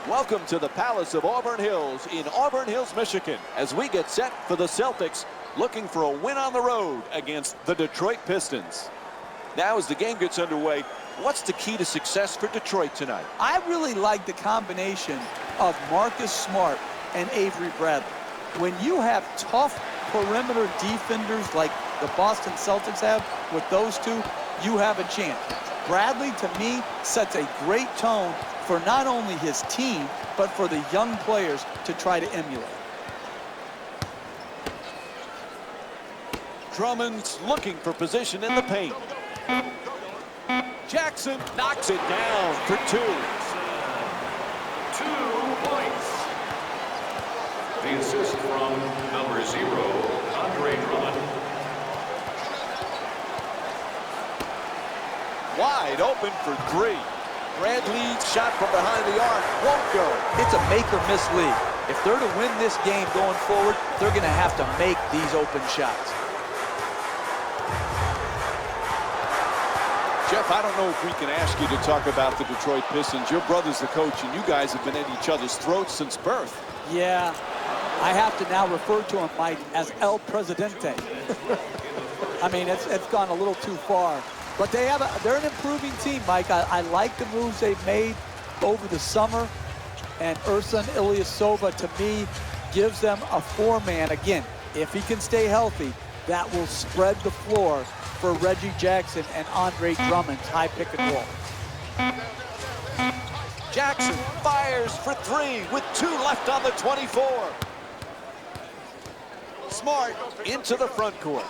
Welcome to the Palace of Auburn Hills in Auburn Hills, Michigan, as we get set for the Celtics looking for a win on the road against the Detroit Pistons. Now as the game gets underway, what's the key to success for Detroit tonight? I really like the combination of Marcus Smart and Avery Bradley. When you have tough perimeter defenders like the Boston Celtics have with those two, you have a chance. Bradley, to me, sets a great tone for not only his team, but for the young players to try to emulate. Drummond's looking for position in the paint. Jackson knocks it down for 2. 2 points. The assist from number 0, Andre Drummond. Wide open for 3. Bradley's shot from behind the arc won't go. It's a make-or-miss league. If they're to win this game going forward, they're going to have to make these open shots. Jeff, I don't know if we can ask you to talk about the Detroit Pistons. Your brother's the coach, and you guys have been at each other's throats since birth. Yeah, I have to now refer to him, Mike, as El Presidente. I mean, it's gone a little too far. But they're an improving team, Mike. I like the moves they've made over the summer. And Ersan Ilyasova, to me, gives them a 4-man. Again, if he can stay healthy, that will spread the floor for Reggie Jackson and Andre Drummond's high pick and roll. Jackson fires for 3 with 2 left on the 24. Smart into the front court.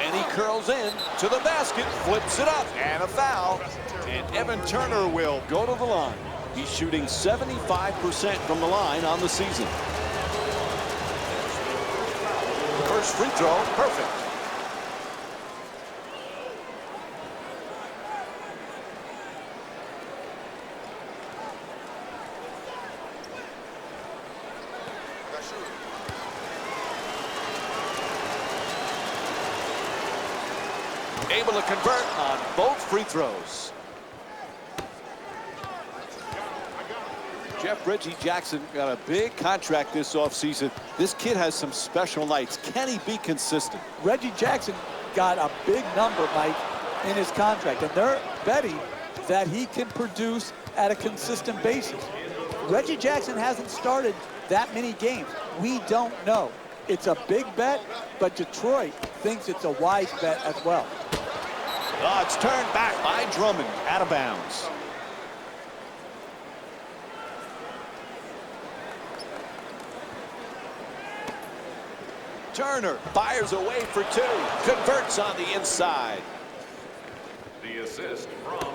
And he curls in to the basket, flips it up, and a foul. And Evan Turner will go to the line. He's shooting 75% from the line on the season. First free throw, perfect. Able to convert on both free throws. Jeff, Reggie Jackson got a big contract this offseason. This kid has some special nights. Can he be consistent? Reggie Jackson got a big number, Mike, in his contract, and they're betting that he can produce at a consistent basis. Reggie Jackson hasn't started that many games. We don't know. It's a big bet, but Detroit thinks it's a wise bet as well. Oh, it's turned back by Drummond, out of bounds. Turner fires away for 2, converts on the inside. The assist from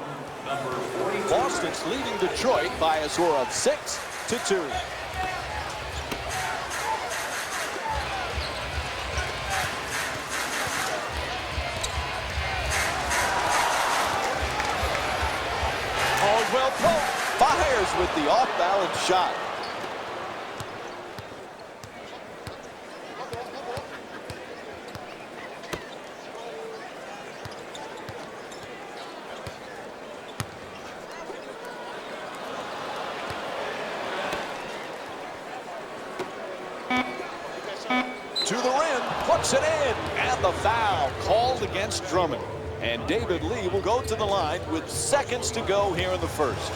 number 42. Boston's leading Detroit by a score of 6-2. Caldwell Pope fires with the off-balance shot. To the rim, puts it in, and the foul called against Drummond. And David Lee will go to the line with seconds to go here in the first.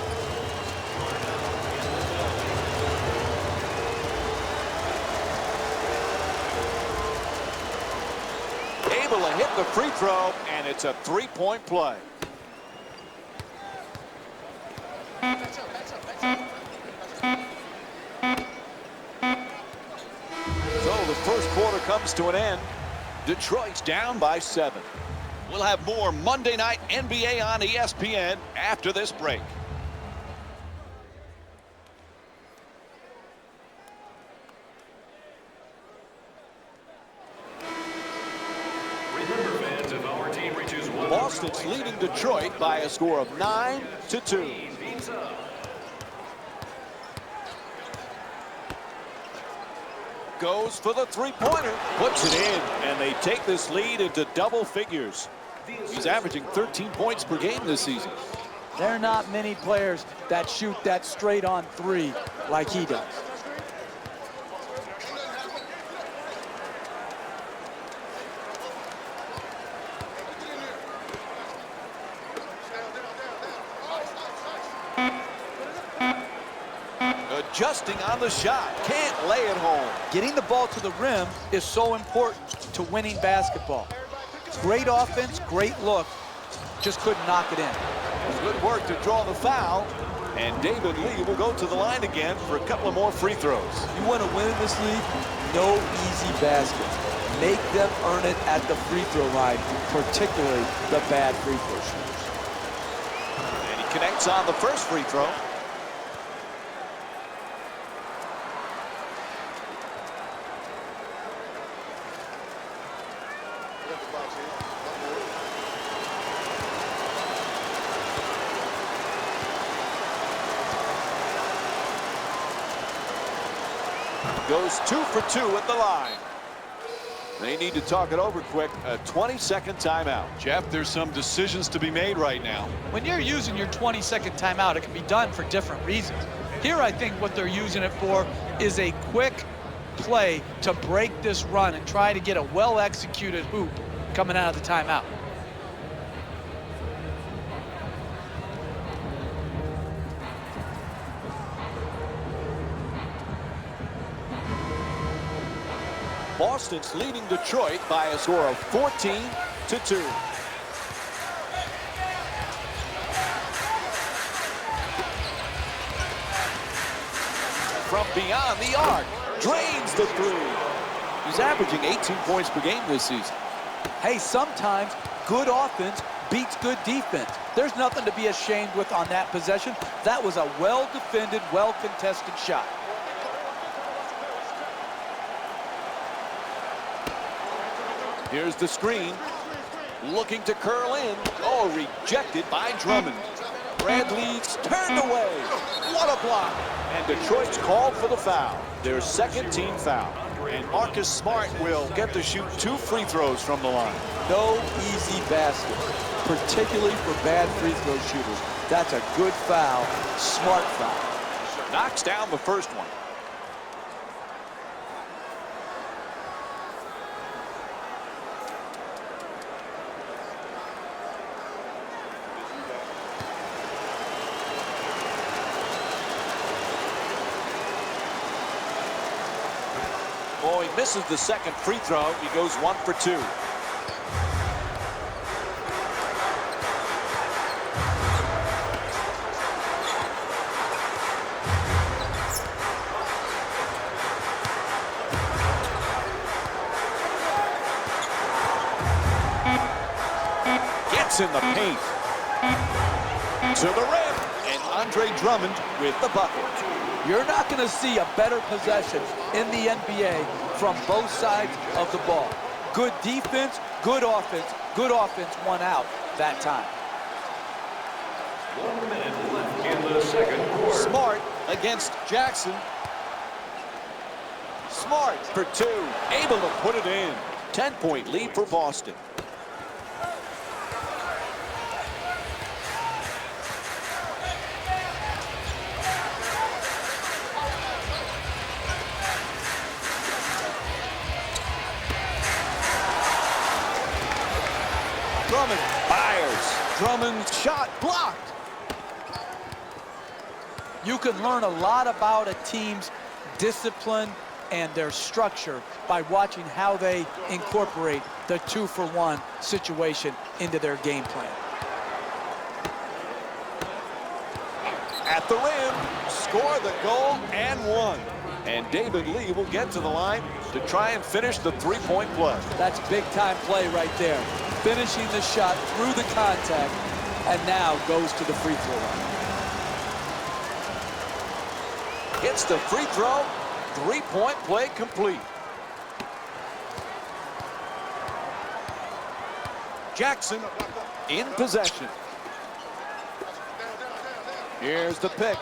Able to hit the free throw, and it's a 3-point play. So the first quarter comes to an end. Detroit's down by 7. We'll have more Monday Night NBA on ESPN after this break. Remember, fans, if our team reaches 100 Boston's leading Detroit by a score of 9-2. goes for the three-pointer, puts it in, and they take this lead into double figures. He's averaging 13 points per game this season. There are not many players that shoot that straight on three like he does. Adjusting on the shot, can't lay it home. Getting the ball to the rim is so important to winning basketball. Great offense, great look, just couldn't knock it in. Good work to draw the foul, and David Lee will go to the line again for a couple of more free throws. You want to win in this league? No easy baskets. Make them earn it at the free throw line, particularly the bad free throw shooters. And he connects on the first free throw. Goes 2 for 2 at the line. They need to talk it over quick. A 20-second timeout. Jeff, there's some decisions to be made right now. When you're using your 20-second timeout, it can be done for different reasons. Here, I think what they're using it for is a quick play to break this run and try to get a well-executed hoop coming out of the timeout. Boston's leading Detroit by a score of 14-2. From beyond the arc, drains the three. He's averaging 18 points per game this season. Hey, sometimes good offense beats good defense. There's nothing to be ashamed with on that possession. That was a well-defended, well-contested shot. Here's the screen. Looking to curl in. Oh, rejected by Drummond. Bradley's turned away. What a block. And Detroit's called for the foul. Their second team foul. And Marcus Smart will get to shoot 2 free throws from the line. No easy basket, particularly for bad free throw shooters. That's a good foul, smart foul. Knocks down the first one. Oh, he misses the second free throw. He goes 1 for 2. Gets in the paint. To the rim. And Andre Drummond with the bucket. You're not going to see a better possession in the NBA from both sides of the ball. Good defense, good offense won out that time. 1 minute left in the second quarter. Smart against Jackson. Smart for 2. Able to put it in. 10-point lead for Boston. Drummond fires. Drummond's shot blocked. You can learn a lot about a team's discipline and their structure by watching how they incorporate the 2-for-1 situation into their game plan. At the rim, score the goal and one. And David Lee will get to the line to try and finish the three-point play. That's big-time play right there. Finishing the shot through the contact, and now goes to the free throw line. Hits the free throw. Three-point play complete. Jackson in possession. Here's the pick.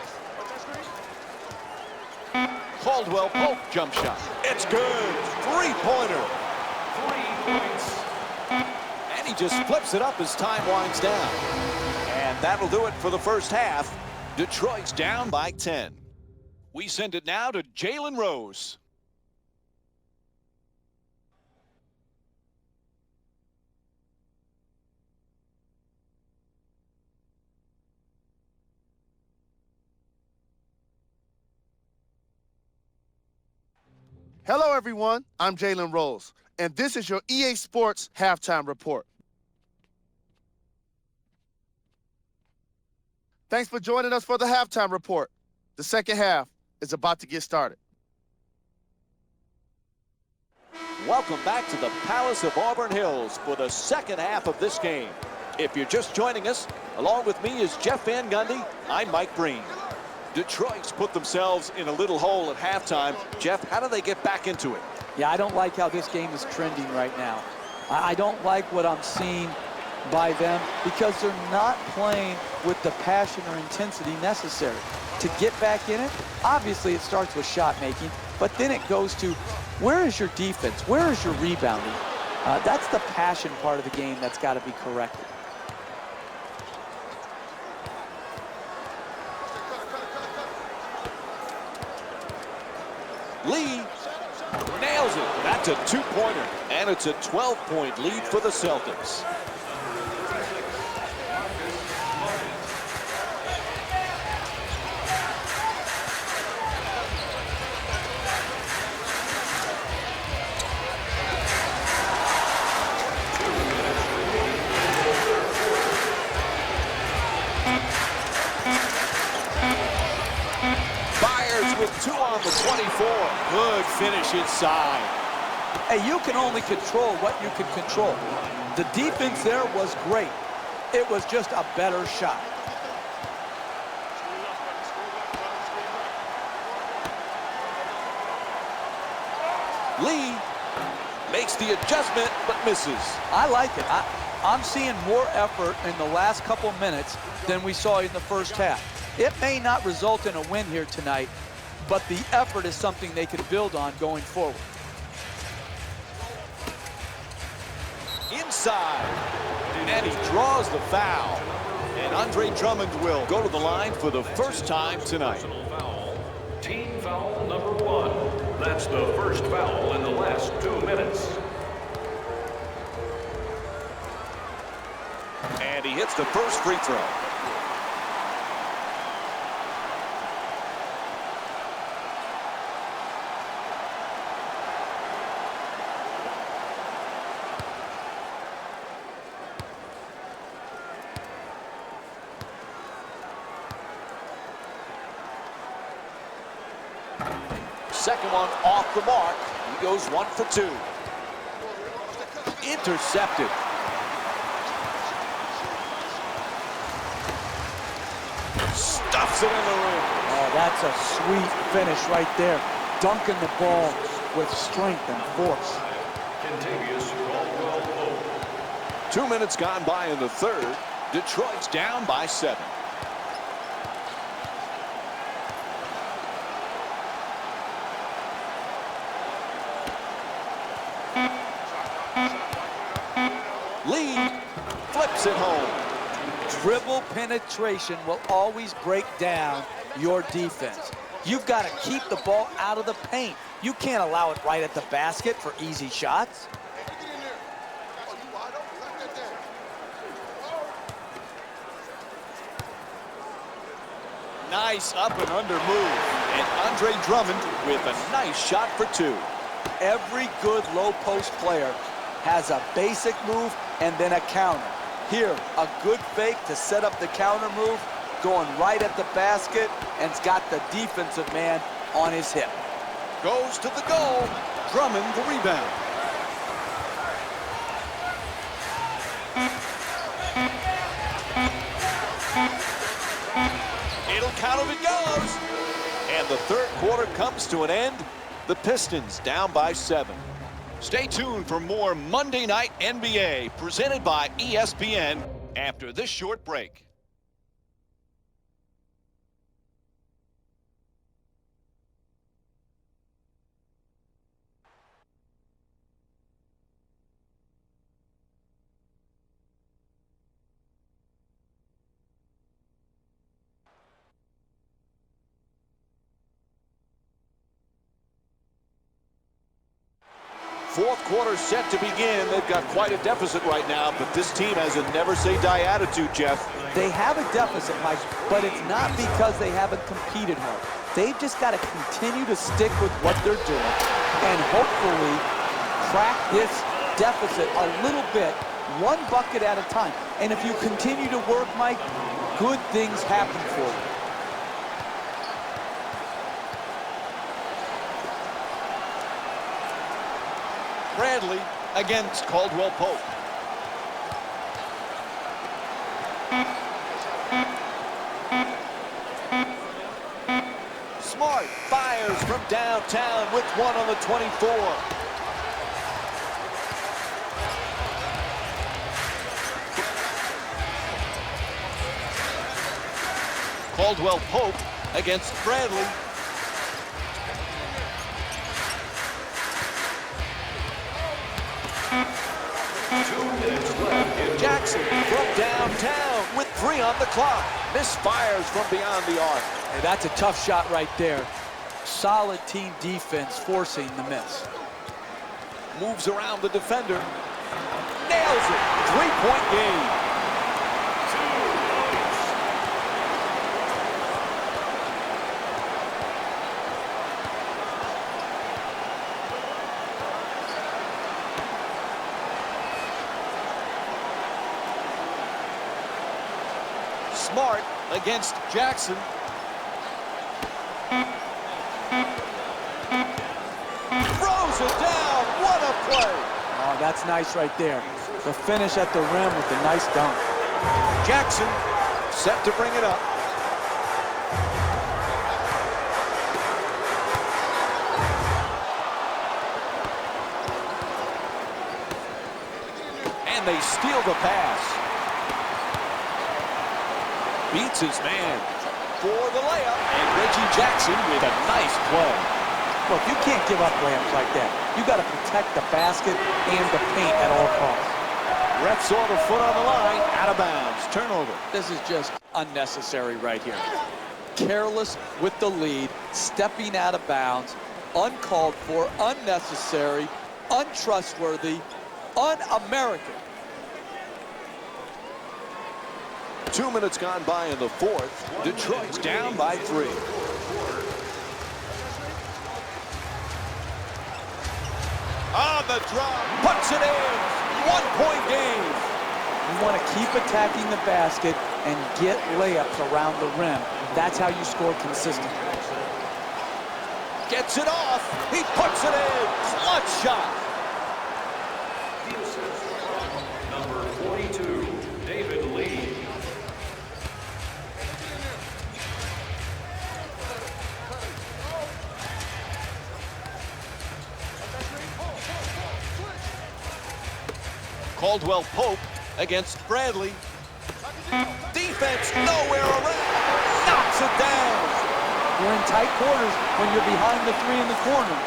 Caldwell Pope jump shot. It's good. Three-pointer. 3 points. And he just flips it up as time winds down. And that'll do it for the first half. Detroit's down by 10. We send it now to Jalen Rose. Hello, everyone. I'm Jalen Rose, and this is your EA Sports Halftime Report. Thanks for joining us for the Halftime Report. The second half is about to get started. Welcome back to the Palace of Auburn Hills for the second half of this game. If you're just joining us, along with me is Jeff Van Gundy. I'm Mike Breen. Detroit's put themselves in a little hole at halftime. Jeff, how do they get back into it? Yeah, I don't like how this game is trending right now. I don't like what I'm seeing by them because they're not playing with the passion or intensity necessary. To get back in it, obviously it starts with shot making, but then it goes to where is your defense? Where is your rebounding? That's the passion part of the game that's got to be corrected. Lee nails it. That's a two-pointer, and it's a 12-point lead for the Celtics. With 2 on the 24. Good finish inside. Hey, you can only control what you can control. The defense there was great. It was just a better shot. Lee makes the adjustment but misses. I like it. I'm seeing more effort in the last couple minutes than we saw in the first half. It may not result in a win here tonight, but the effort is something they can build on going forward. Inside, and he draws the foul. And Andre Drummond will go to the line for the first time tonight. Foul. Team foul number 1. That's the first foul in the last 2 minutes. And he hits the first free throw. Second one off the mark. He goes 1 for 2. Intercepted. Stuffs it in the rim. Oh, that's a sweet finish right there. Dunking the ball with strength and force. Contagious Caldwell Pope. 2 minutes gone by in the third. Detroit's down by 7. Lee flips it home. Dribble penetration will always break down your defense. You've got to keep the ball out of the paint. You can't allow it right at the basket for easy shots. Nice up and under move. And Andre Drummond with a nice shot for 2. Every good low post player has a basic move and then a counter. Here, a good fake to set up the counter move, going right at the basket, and it's got the defensive man on his hip. Goes to the goal. Drummond the rebound. It'll count if it goes. And the third quarter comes to an end. The Pistons down by 7. Stay tuned for more Monday Night NBA presented by ESPN after this short break. Fourth quarter set to begin. They've got quite a deficit right now, but this team has a never-say-die attitude, Jeff. They have a deficit, Mike, but it's not because they haven't competed hard. They've just got to continue to stick with what they're doing and hopefully crack this deficit a little bit, one bucket at a time. And if you continue to work, Mike, good things happen for you. Bradley against Caldwell Pope. Smart fires from downtown with one on the 24. Caldwell Pope against Bradley. Jackson from downtown with 3 on the clock. Misfires from beyond the arc. And that's a tough shot right there. Solid team defense forcing the miss. Moves around the defender. Nails it. 3-point game. Smart against Jackson. Throws it down. What a play. Oh, that's nice right there. The finish at the rim with a nice dunk. Jackson set to bring it up. And they steal the pass. Beats his man for the layup. And Reggie Jackson with a nice play. Look, you can't give up layups like that. You got to protect the basket and the paint at all costs. Ref saw the foot on the line, out of bounds. Turnover. This is just unnecessary right here. Careless with the lead, stepping out of bounds, uncalled for, unnecessary, untrustworthy, un-American. 2 minutes gone by in the fourth. Detroit's down by 3. On the drop, puts it in. 1-point game. You want to keep attacking the basket and get layups around the rim. That's how you score consistently. Gets it off. He puts it in. Clutch shot. Number 42, David Lee. Caldwell Pope against Bradley. Defense nowhere around. Knocks it down. You're in tight quarters when you're behind the 3 in the corner.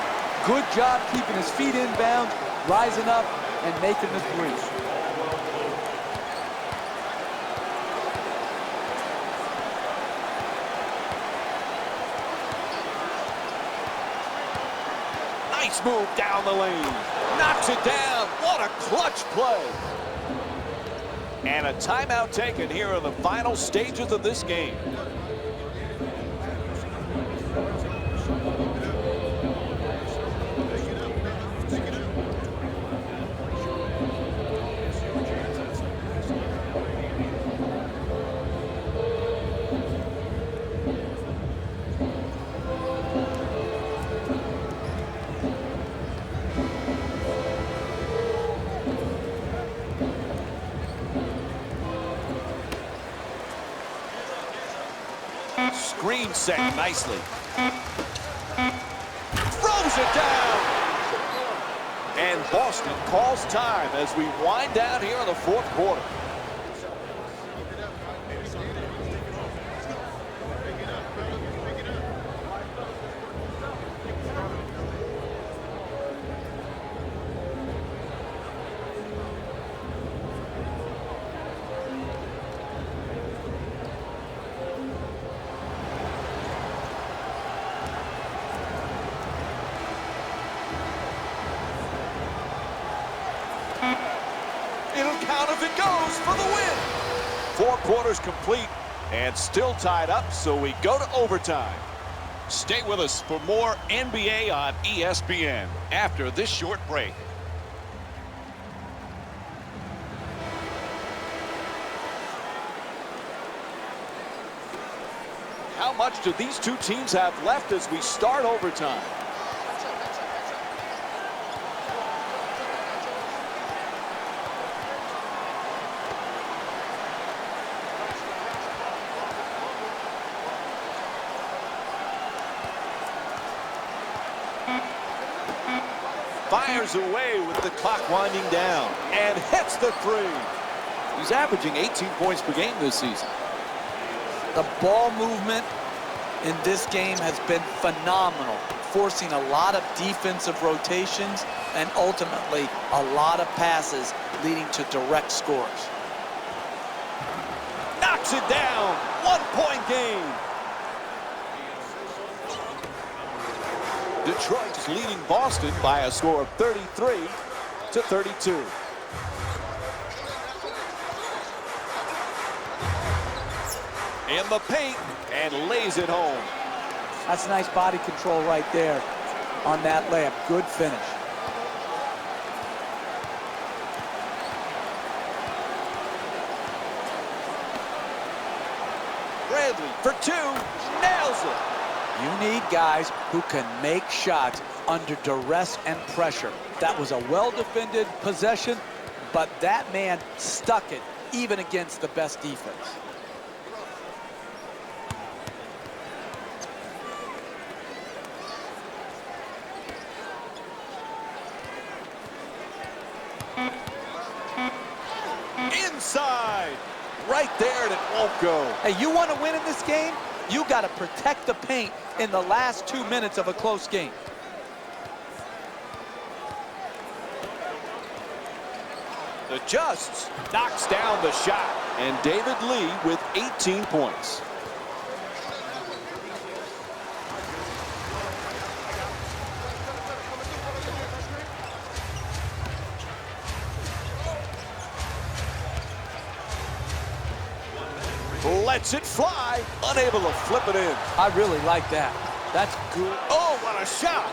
Good job keeping his feet inbound, rising up, and making the 3. Nice move down the lane. Knocks it down. What a clutch play. And a timeout taken here in the final stages of this game. Screen set nicely. Throws it down. And Boston calls time as we wind down here in the fourth quarter. count if it goes for the win. 4 quarters complete and still tied up, so we go to overtime. Stay with us for more NBA on ESPN after this short break. How much do these two teams have left as we start overtime? Fires away with the clock winding down and hits the three. He's averaging 18 points per game this season. The ball movement in this game has been phenomenal, forcing a lot of defensive rotations and ultimately a lot of passes leading to direct scores. Knocks it down. 1-point game. Detroit's leading Boston by a score of 33-32. In the paint and lays it home. That's nice body control right there on that layup. Good finish. Bradley for 2, nails it. You need guys who can make shots under duress and pressure. That was a well-defended possession, but that man stuck it even against the best defense. Inside. Right there, and it won't go. Hey, you want to win in this game? You got to protect the paint in the last 2 minutes of a close game. Adjusts, knocks down the shot, and David Lee with 18 points. Lets it fly, unable to flip it in. I really like that. That's good. Oh, what a shot!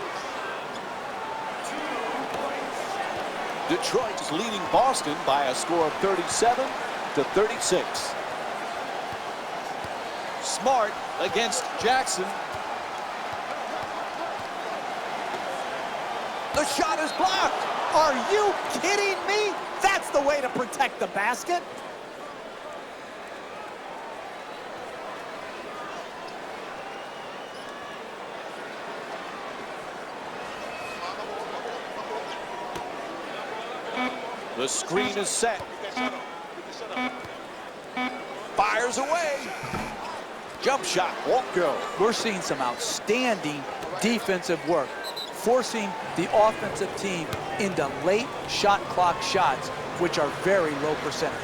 Detroit is leading Boston by a score of 37-36. Smart against Jackson. The shot is blocked. Are you kidding me? That's the way to protect the basket. The screen is set. Fires away. Jump shot won't go. We're seeing some outstanding defensive work, forcing the offensive team into late shot clock shots, which are very low percentage.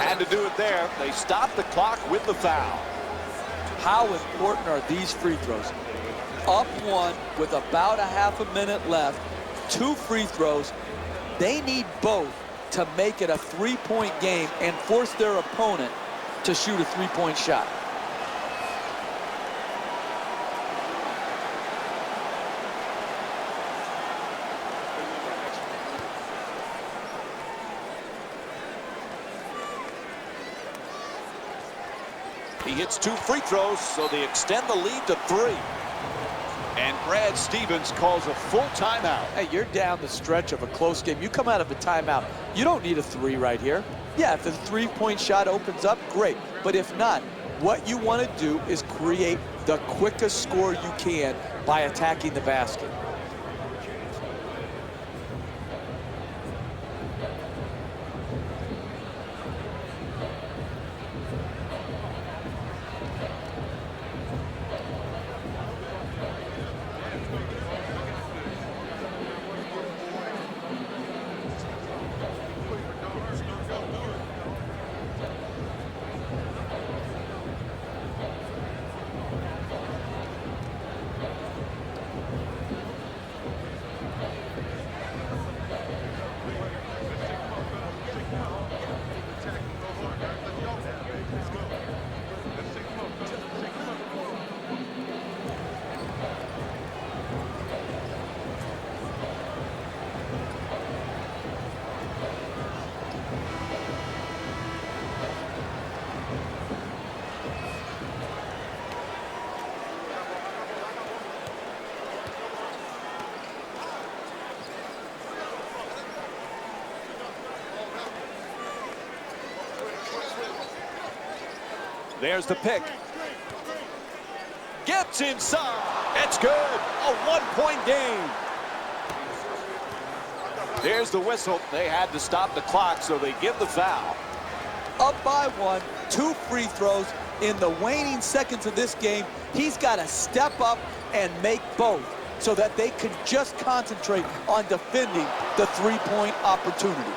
Had to do it there. They stopped the clock with the foul. How important are these free throws? Up 1 with about a half a minute left, 2 free throws. They need both to make it a 3-point game and force their opponent to shoot a 3-point shot. He hits 2 free throws, so they extend the lead to 3. And Brad Stevens calls a full timeout. Hey, you're down the stretch of a close game. You come out of a timeout. You don't need a 3 right here. Yeah, if the 3-point shot opens up, great. But if not, what you want to do is create the quickest score you can by attacking the basket. There's the pick. Gets inside. It's good. A one-point game. There's the whistle. They had to stop the clock, so they give the foul. Up by one, 2 free throws. In the waning seconds of this game, he's got to step up and make both so that they can just concentrate on defending the three-point opportunity.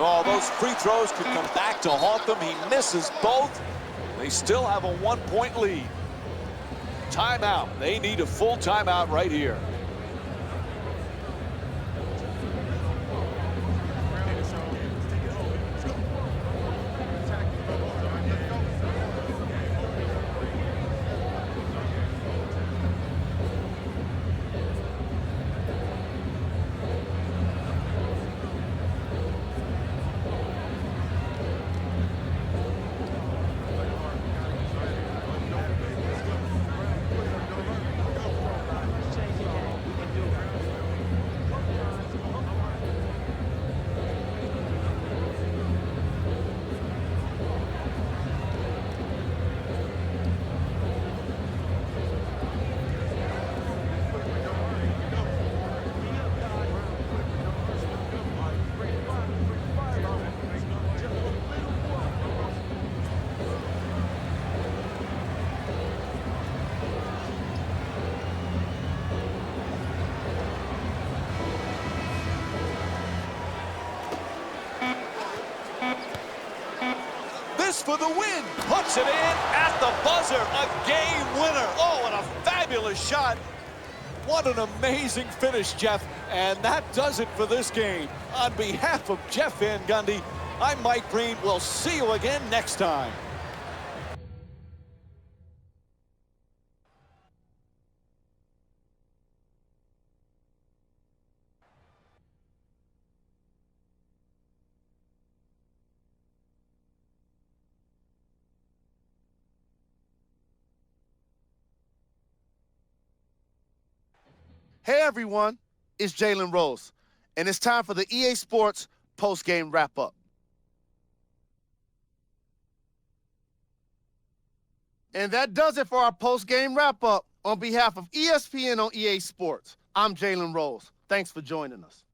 Oh, those free throws could come back to haunt them. He misses both. They still have a one-point lead. Timeout. They need a full timeout right here. For the win, puts it in at the buzzer, a game winner. Oh, and a fabulous shot. What an amazing finish, Jeff. And that does it for this game. On behalf of Jeff Van Gundy, I'm Mike Breen. We'll see you again next time. Hey everyone, it's Jalen Rose, and it's time for the EA Sports post-game wrap-up. And that does it for our post-game wrap-up. On behalf of ESPN on EA Sports, I'm Jalen Rose. Thanks for joining us.